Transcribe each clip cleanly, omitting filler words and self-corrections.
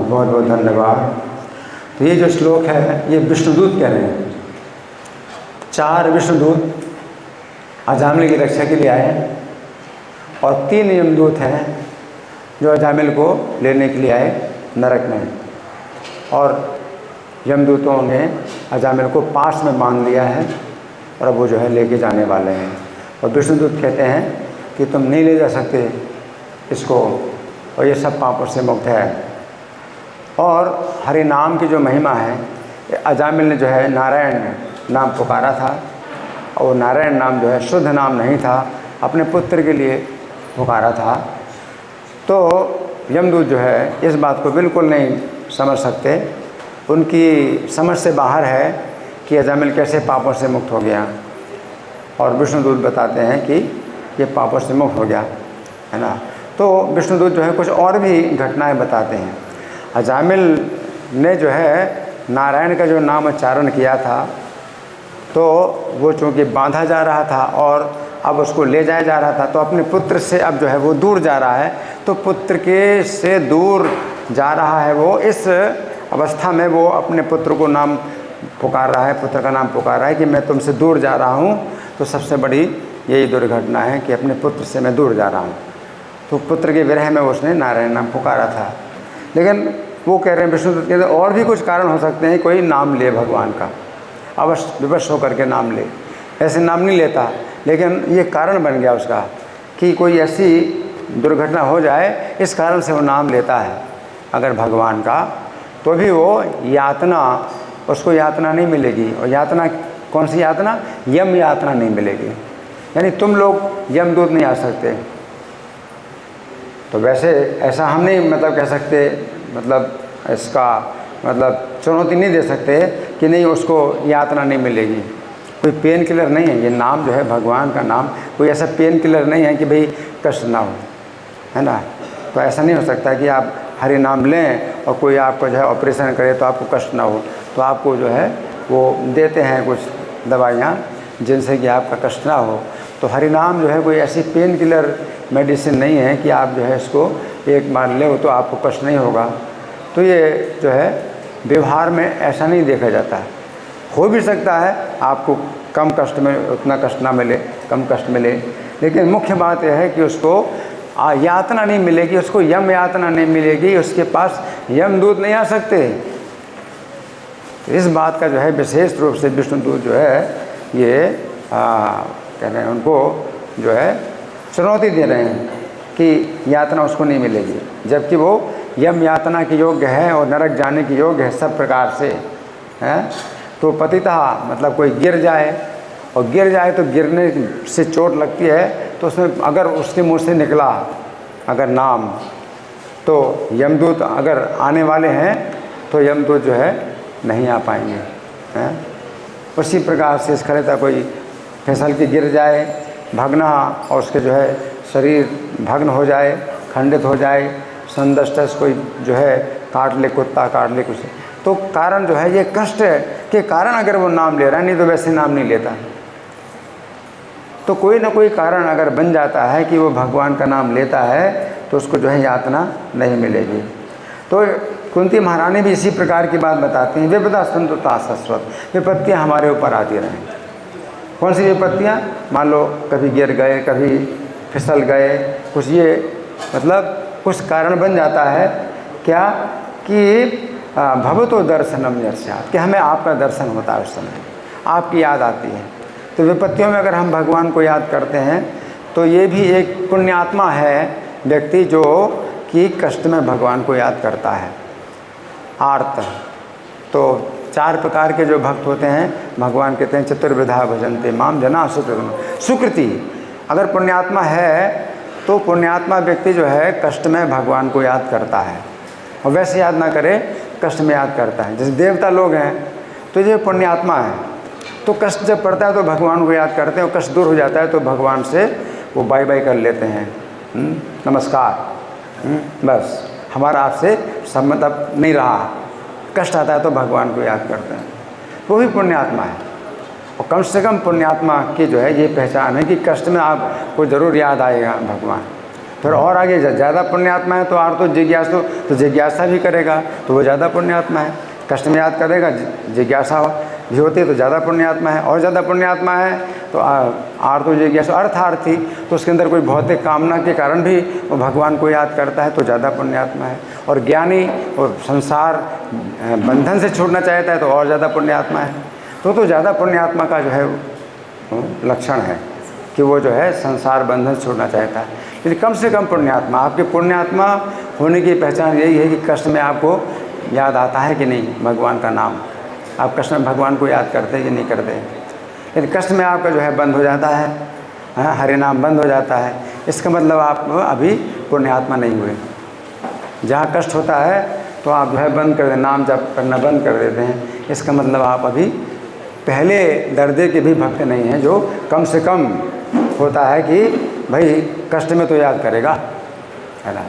बहुत बहुत धन्यवाद। तो ये जो श्लोक है ये विष्णुदूत कह रहे हैं। 4 विष्णुदूत अजामिल की रक्षा के लिए आए और 3 यमदूत हैं जो अजामिल को लेने के लिए आए नरक में, और यमदूतों ने अजामिल को पास में बांध लिया है और अब वो जो है लेके जाने वाले हैं। और विष्णुदूत कहते हैं कि तुम नहीं ले जा सकते इसको, और ये सब पापों से मुक्त है। और हरि नाम की जो महिमा है, अजामिल ने जो है नारायण नाम पुकारा था, और नारायण नाम जो है शुद्ध नाम नहीं था, अपने पुत्र के लिए पुकारा था। तो यमदूत जो है इस बात को बिल्कुल नहीं समझ सकते, उनकी समझ से बाहर है कि अजामिल कैसे पापों से मुक्त हो गया। और विष्णुदूत बताते हैं कि ये पापों से मुक्त हो गया, है ना। तो विष्णुदूत जो है कुछ और भी घटनाएं बताते हैं। अजामिल ने जो है नारायण का जो नाम उच्चारण किया था, तो वो चूँकि बांधा जा रहा था और अब उसको ले जाया जा रहा था, तो अपने पुत्र से अब जो है वो दूर जा रहा है। तो पुत्र के से दूर जा रहा है वो, इस अवस्था में वो अपने पुत्र को नाम पुकार रहा है, पुत्र का नाम पुकार रहा है कि मैं तुमसे दूर जा रहा हूँ। तो सबसे बड़ी यही दुर्घटना है कि अपने पुत्र से मैं दूर जा रहा हूँ। तो पुत्र के विरह में उसने नारायण नाम पुकारा था। लेकिन वो कह रहे हैं विष्णुदूत कहते हैं और भी कुछ कारण हो सकते हैं, कोई नाम ले भगवान का, अवश्य विवश होकर के नाम ले। ऐसे नाम नहीं लेता, लेकिन ये कारण बन गया उसका कि कोई ऐसी दुर्घटना हो जाए, इस कारण से वो नाम लेता है अगर भगवान का, तो भी वो यातना, उसको यातना नहीं मिलेगी। और यातना कौन सी यातना? यम यातना नहीं मिलेगी। यानी तुम लोग यमदूत नहीं आ सकते। तो वैसे ऐसा हम नहीं मतलब कह सकते, मतलब इसका मतलब चुनौती नहीं दे सकते कि नहीं उसको यातना नहीं मिलेगी। कोई पेन किलर नहीं है ये नाम जो है, भगवान का नाम कोई ऐसा पेन किलर नहीं है कि भाई कष्ट ना हो, है ना। तो ऐसा नहीं हो सकता कि आप हरि नाम लें और कोई आपको जो है ऑपरेशन करे तो आपको कष्ट ना हो। तो आपको जो है वो देते हैं कुछ दवाइयाँ जिनसे कि आपका कष्ट ना हो। तो हरि नाम जो है कोई ऐसी पेन किलर मेडिसिन नहीं है कि आप जो है इसको एक बार ले तो आपको कष्ट नहीं होगा। तो ये जो है व्यवहार में ऐसा नहीं देखा जाता है। हो भी सकता है आपको कम कष्ट में उतना कष्ट ना मिले, कम कष्ट मिले, लेकिन मुख्य बात यह है कि उसको यातना नहीं मिलेगी, उसको यम यातना नहीं मिलेगी, उसके पास यमदूत नहीं आ सकते। तो इस बात का जो है विशेष रूप से विष्णुदूत जो है ये कह रहे हैं, उनको जो है चुनौती दे रहे हैं कि यातना उसको नहीं मिलेगी, जबकि वो यम यातना के योग्य है और नरक जाने के योग्य है सब प्रकार से, हैं। तो पतितः मतलब कोई गिर जाए, और गिर जाए तो गिरने से चोट लगती है, तो उसमें अगर उसके मुँह से निकला अगर नाम, तो यमदूत अगर आने वाले हैं तो यमदूत जो है नहीं आ पाएंगे, हैं। उसी प्रकार से स्खलिता कोई फिसल के गिर जाए, भगना, और उसके जो है शरीर भग्न हो जाए, खंडित हो जाए, संदष्टस कोई जो है काट ले, कुत्ता काट ले कुछ, तो कारण जो है ये कष्ट के कारण अगर वो नाम ले रहा है, नहीं तो वैसे नाम नहीं लेता। तो कोई ना कोई कारण अगर बन जाता है कि वो भगवान का नाम लेता है, तो उसको जो है यातना नहीं मिलेगी। तो कुंती महारानी भी इसी प्रकार की बात बताती हैं, विपदा संतुता शाश्वत, विपत्तियाँ हमारे ऊपर आती रहें। कौन सी विपत्तियाँ? मान लो कभी गिर गए, कभी फिसल गए, कुछ ये मतलब कुछ कारण बन जाता है क्या कि भवतो दर्शनम यस्यात्, कि हमें आपका दर्शन होता है, उस समय आपकी याद आती है। तो विपत्तियों में अगर हम भगवान को याद करते हैं तो ये भी एक पुण्यात्मा है व्यक्ति जो कि कष्ट में भगवान को याद करता है। आर्त, तो 4 प्रकार के जो भक्त होते हैं, भगवान कहते हैं चतुर्विधा भजन्ते माम जना सुकृति। अगर पुण्यात्मा है तो पुण्यात्मा व्यक्ति जो है कष्ट में भगवान को याद करता है, और वैसे याद ना करे कष्ट में याद करता है। जैसे देवता लोग हैं तो ये पुण्यात्मा है, तो कष्ट जब पड़ता है तो भगवान को याद करते हैं, और कष्ट दूर हो जाता है तो भगवान से वो बाय बाय कर लेते हैं, नमस्कार, बस हमारा आपसे संबंध अब नहीं रहा। कष्ट आता है तो भगवान को याद करते हैं, वो भी पुण्यात्मा है। और कम से कम पुण्यात्मा की जो है ये पहचान है कि कष्ट में आपको ज़रूर याद आएगा भगवान। फिर और आगे ज़्यादा पुण्यात्मा है तो आर्तो जिज्ञासु, तो जिज्ञासा भी करेगा तो वो ज़्यादा पुण्यात्मा है। कष्ट में याद करेगा, जिज्ञासा भी होती है तो ज़्यादा पुण्यात्मा है। और ज़्यादा पुण्यात्मा है तो आर्तो जिज्ञासु अर्थार्थी, तो उसके अंदर कोई भौतिक कामना के कारण भी वो भगवान को याद करता है तो ज़्यादा पुण्यात्मा है। और ज्ञानी और संसार बंधन से छूटना चाहता है तो और ज़्यादा पुण्यात्मा है। तो ज़्यादा पुण्यात्मा का जो है लक्षण है कि वो जो है संसार बंधन से छूटना चाहता है। लेकिन कम से कम पुण्यात्मा, आपके पुण्यात्मा होने की पहचान यही है कि कष्ट में आपको याद आता है कि नहीं भगवान का नाम, आप कष्ट में भगवान को याद करते हैं कि नहीं करते। लेकिन कष्ट में आपका जो है बंद हो जाता है, हरि नाम बंद हो जाता है, इसका मतलब आप अभी पुण्यात्मा नहीं हुए। जहाँ कष्ट होता है तो आप जो है बंद कर दें, नाम जप करना बंद कर देते हैं, इसका मतलब आप अभी पहले दर्जे के भी भक्त नहीं हैं, जो कम से कम होता है कि भाई कष्ट में तो याद करेगा, है ना।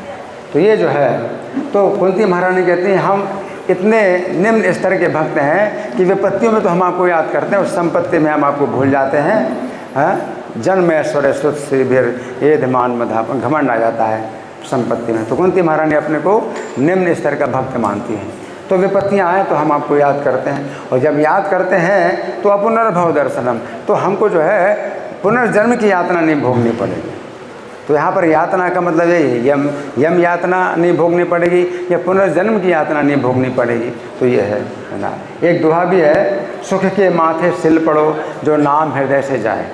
तो ये जो है, तो कुंती महारानी कहती हैं हम इतने निम्न स्तर के भक्त हैं कि विपत्तियों में तो हम आपको याद करते हैं, उस संपत्ति में हम आपको भूल जाते हैं। जन्म ऐश्वर्य सुत श्री भीर ये धिमान मधापन, घमंड आ जाता है संपत्ति में। तो कुंती महारानी अपने को निम्न स्तर का भक्त मानती हैं। तो विपत्तियाँ आए तो हम आपको याद करते हैं, और जब याद करते हैं तो अपुनर्भव दर्शनम, तो हमको जो है पुनर्जन्म की यातना नहीं भोगनी पड़ेगी। तो यहाँ पर यातना का मतलब यही है, यम यातना नहीं भोगनी पड़ेगी या पुनर्जन्म की यातना नहीं भोगनी पड़ेगी। तो ये है ना। एक दोहा भी है, सुख के माथे सिल पड़ो जो नाम हृदय से जाए।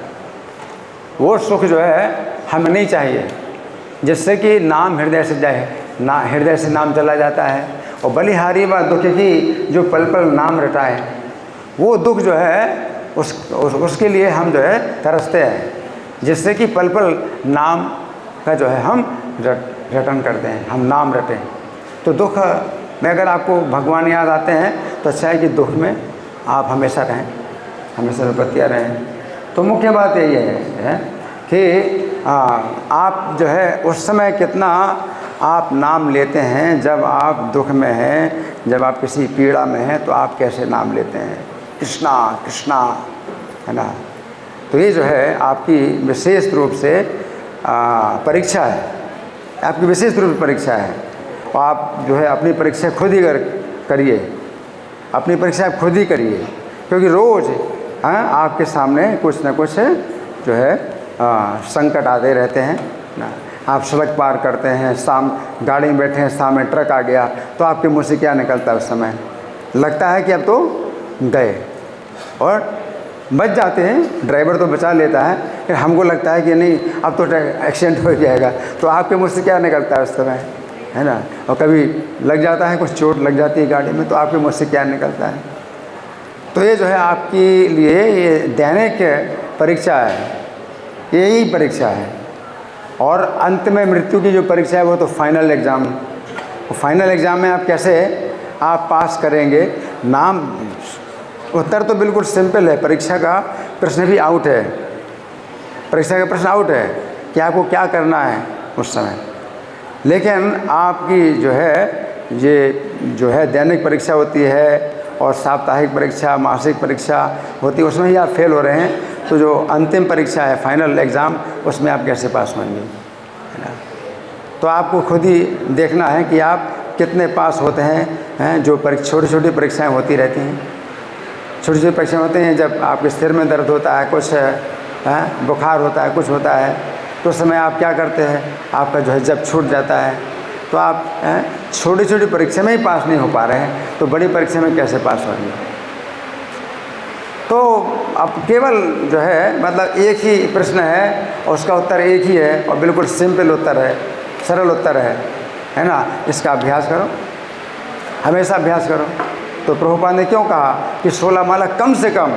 वो सुख जो है हमें नहीं चाहिए जिससे कि नाम हृदय से जाए, ना हृदय से नाम चला जाता है। और बलिहारी व दुख की जो पल पल नाम रटाए, वो दुख जो है उसके लिए हम जो है तरसते हैं, जिससे कि पल पल नाम का जो है हम रटन करते हैं, हम नाम रटें। तो दुख में अगर आपको भगवान याद आते हैं तो अच्छा है कि दुख में आप हमेशा रहें, हमेशा विपत्तियाँ रहें। तो मुख्य बात यही है कि आप जो है उस समय कितना आप नाम लेते हैं, जब आप दुख में हैं, जब आप किसी पीड़ा में हैं, तो आप कैसे नाम लेते हैं, कृष्णा कृष्णा, है ना। तो ये जो है आपकी विशेष रूप से परीक्षा है, आपकी विशेष रूप से परीक्षा है। और आप जो है अपनी परीक्षा खुद ही करिए, अपनी परीक्षा आप खुद ही करिए, क्योंकि रोज़ आपके सामने कुछ न कुछ जो है संकट आते रहते हैं ना। आप सड़क पार करते हैं, गाड़ी में बैठे हैं, सामने ट्रक आ गया, तो आपके मुँह से क्या निकलता है उस समय? लगता है कि अब तो गए, और बच जाते हैं, ड्राइवर तो बचा लेता है, फिर हमको लगता है कि नहीं अब तो एक्सीडेंट हो जाएगा। तो आपके मुँह से क्या निकलता है उस समय, है ना। और कभी लग जाता है, कुछ चोट लग जाती है गाड़ी में, तो आपके मुँह से क्या निकलता है। तो ये जो है आपके लिए ये दैनिक परीक्षा है, यही परीक्षा है। और अंत में मृत्यु की जो परीक्षा है वो तो फाइनल एग्ज़ाम। फाइनल एग्ज़ाम में आप कैसे आप पास करेंगे। नाम उत्तर तो बिल्कुल सिंपल है, परीक्षा का प्रश्न भी आउट है, परीक्षा का प्रश्न आउट है कि आपको क्या करना है उस समय। लेकिन आपकी जो है ये जो है दैनिक परीक्षा होती है, और साप्ताहिक परीक्षा, मासिक परीक्षा होती है, उसमें ही आप फेल हो रहे हैं। तो जो अंतिम परीक्षा है फाइनल एग्ज़ाम, उसमें आप कैसे पास होंगे, है ना। तो आपको खुद ही देखना है कि आप कितने पास होते हैं। जो छोटी छोटी परीक्षाएं होती रहती हैं, छोटी छोटी परीक्षाएं होते हैं, जब आपके सिर में दर्द होता है, कुछ बुखार होता है, कुछ होता है, तो उस समय आप क्या करते हैं, आपका जो है जब छूट जाता है, तो आप छोटी छोटी परीक्षा में ही पास नहीं हो पा रहे हैं, तो बड़ी परीक्षा में कैसे पास होंगे। तो अब केवल जो है मतलब एक ही प्रश्न है और उसका उत्तर एक ही है, और बिल्कुल सिंपल उत्तर है, सरल उत्तर है ना। इसका अभ्यास करो, हमेशा अभ्यास करो। तो प्रभुपाद ने क्यों कहा कि 16 माला कम से कम,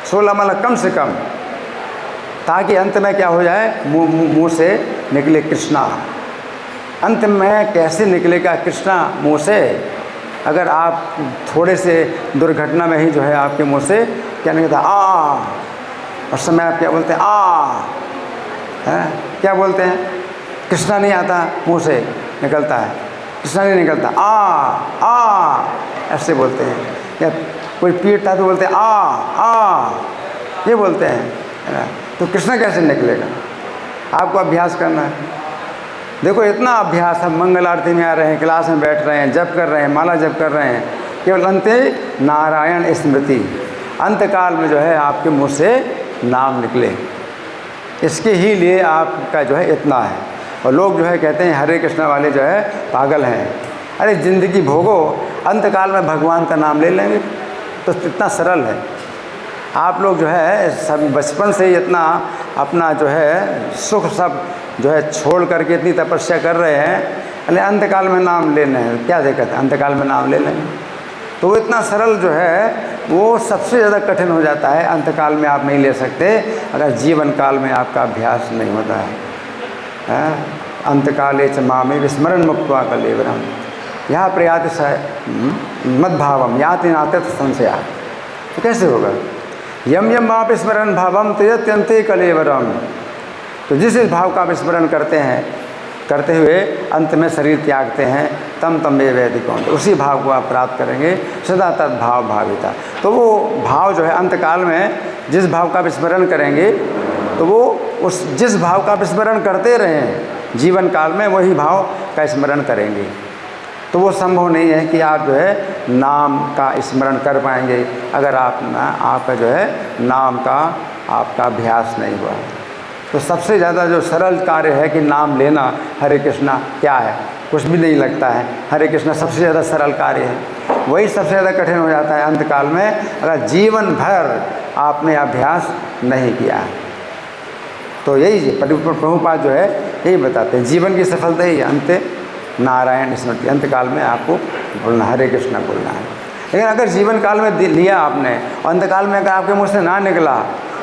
16 माला कम से कम, ताकि अंत में क्या हो जाए, मुँह से निकले कृष्णा। अंत में कैसे निकलेगा कृष्णा मुँह से, अगर आप थोड़े से दुर्घटना में ही जो है आपके मुँह से क्या निकलता, आ, उस समय आप क्या बोलते हैं, है, क्या बोलते हैं, कृष्णा नहीं आता, मुँह से निकलता है, कृष्णा नहीं निकलता, आ ऐसे बोलते हैं। या कोई पीटता है तो बोलते हैं आ, ये बोलते हैं, है ना। तो कृष्णा कैसे निकलेगा, आपको अभ्यास करना है। देखो इतना अभ्यास, हम मंगल आरती में आ रहे हैं, क्लास में बैठ रहे हैं, जप कर रहे हैं, माला जप कर रहे हैं, केवल अंते नारायण स्मृति, अंतकाल में जो है आपके मुँह से नाम निकले, इसके ही लिए आपका जो है इतना है। और लोग जो है कहते हैं हरे कृष्णा वाले जो है पागल हैं। अरे ज़िंदगी भोगो, अंतकाल में भगवान का नाम ले लेंगे, तो इतना सरल है। आप लोग जो है सब बचपन से ही इतना अपना जो है सुख सब जो है छोड़ करके इतनी तपस्या कर रहे हैं, अरे अंतकाल में नाम लेना है, क्या दिक्कत है, अंतकाल में नाम ले लेंगे। तो वो इतना सरल जो है वो सबसे ज़्यादा कठिन हो जाता है, अंतकाल में आप नहीं ले सकते अगर जीवन काल में आपका अभ्यास नहीं होता है। अंतकाले च मामे विस्मरण मुक्त्वा कलेवरम, यहाँ प्रयाति मद्भावम याति नाते संशया। तो कैसे होगा? यम यम आप स्मरण भावम त्यजत्यन्ते कलेवरम, तो जिस भाव का विस्मरण करते हुए अंत में शरीर त्यागते हैं, तम तम वे वैदिकों, तो उसी भाव को आप प्राप्त करेंगे, सदा तद्भाव भाविता। तो वो भाव जो है अंतकाल में जिस भाव का विस्मरण करेंगे, तो वो उस जिस भाव का विस्मरण करते रहे जीवन काल में, वही भाव का स्मरण करेंगे। तो वो संभव नहीं है कि आप जो है नाम का स्मरण कर पाएंगे अगर आपका जो है नाम का आपका अभ्यास नहीं हुआ। तो सबसे ज़्यादा जो सरल कार्य है कि नाम लेना, हरे कृष्णा क्या है, कुछ भी नहीं लगता है। हरे कृष्णा सबसे ज़्यादा सरल कार्य है, वही सबसे ज़्यादा कठिन हो जाता है अंतकाल में अगर जीवन भर आपने अभ्यास नहीं किया है। तो यही प्रभुपाद जो है यही बताते हैं, जीवन की सफलता ही अंत नारायण स्मृति, अंतकाल में आपको बोलना, हरे कृष्णा बोलना है। लेकिन अगर जीवन काल में लिया आपने, अंतकाल में अगर आपके मुँह से ना निकला,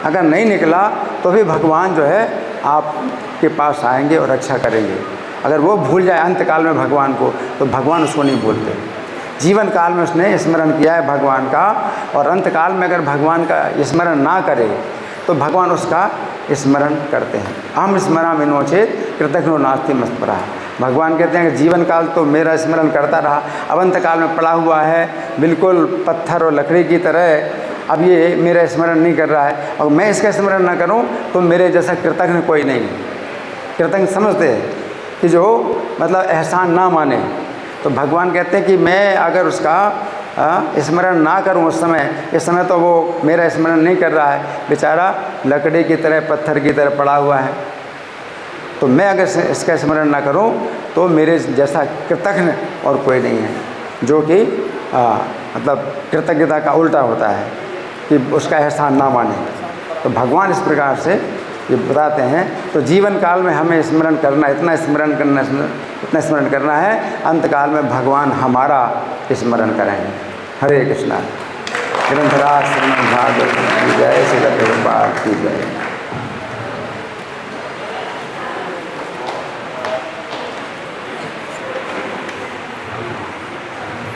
अगर नहीं निकला, तो भी भगवान जो है आपके पास आएंगे और रक्षा करेंगे। अगर वो भूल जाए अंतकाल में भगवान को, तो भगवान उसको नहीं भूलते। जीवन काल में उसने स्मरण किया है भगवान का, और अंतकाल में अगर भगवान का स्मरण ना करे तो भगवान उसका स्मरण करते हैं। हम स्मरण नो चेत कृतघ्नो नास्ति मत्परः। भगवान कहते हैं कि जीवन काल तो मेरा स्मरण करता रहा, अब अंतकाल में पड़ा हुआ है बिल्कुल पत्थर और लकड़ी की तरह, अब ये मेरा स्मरण नहीं कर रहा है, और मैं इसका स्मरण ना करूं तो मेरे जैसा कृतज्ञ कोई नहीं। कृतज्ञ समझते हैं कि जो मतलब एहसान ना माने, तो भगवान कहते हैं कि मैं अगर उसका स्मरण ना करूं उस समय तो वो मेरा स्मरण नहीं कर रहा है, बेचारा लकड़ी की तरह पत्थर की तरह पड़ा हुआ है। तो मैं अगर इसका स्मरण ना करूं तो मेरे जैसा कृतज्ञ और कोई नहीं है, जो कि मतलब कृतज्ञता का उल्टा होता है कि उसका एहसान ना माने। तो भगवान इस प्रकार से ये बताते हैं। तो जीवन काल में हमें स्मरण करना, इतना स्मरण करना है, अंतकाल में भगवान हमारा स्मरण करेंगे। हरे कृष्णा। ग्रंथराज श्रीमद् भागवत की जय, श्री प्रभुपाद की जय।